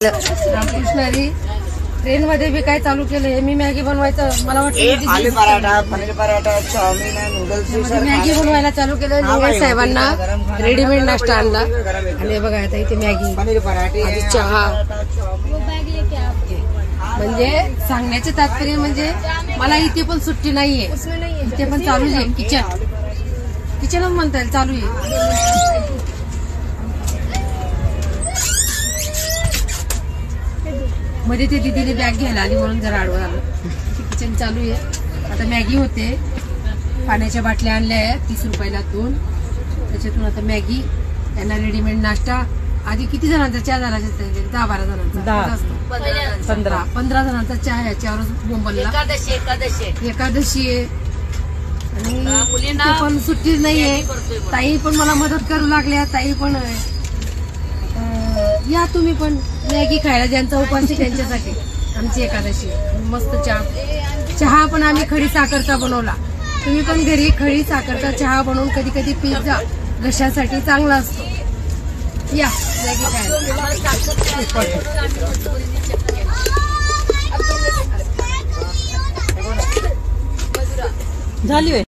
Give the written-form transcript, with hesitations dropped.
रामकृष्णारी train मध्ये बी काय चालू केलं मी मॅगी बनवायचं मला वाटतं aloo paratha paneer paratha chowmein noodles Maggi बनवायला चालू केलं निवड साहेबांना रेडीमेड नाश्ता आणला आणि बघा आता इथे मॅगी पनीर पराठे चहा म्हणजे सांगण्याचे तात्पर्य म्हणजे मला इथे पण सुट्टी नाहीये इथे पण चालूच आहे किचनच म्हणता येईल चालू आहे मध्ये ते दीदीने बॅग घ्यायला आली म्हणून जरा आडवं आलं किचन चालू आहे आता मॅगी होते पाण्याच्या बाटल्या आणल्या आहेत 30 रुपयाला 2 त्याच्यातून आता मॅगी यांना रेडीमेड नाश्ता आधी किती जणांचा चहा झाला 10-12 जणांचा 15 जणांचा चहा याच्यावरच बोंबलला एकादशी आहे आणि पण सुट्टीच नाहीये ताई पण मला मदत करू लागल्या ताई पण या तुम्ही पण मॅगी खायला ज्यांचा उपास आहे त्यांच्यासाठी आमची एकादशी मस्त चहा पण आम्ही खडी साखरचा बनवला तुम्ही पण घरी खडी साखरचा चहा बनवून कधी कधी पीत जा घशासाठी चांगला असतो या मॅगी खायला झाली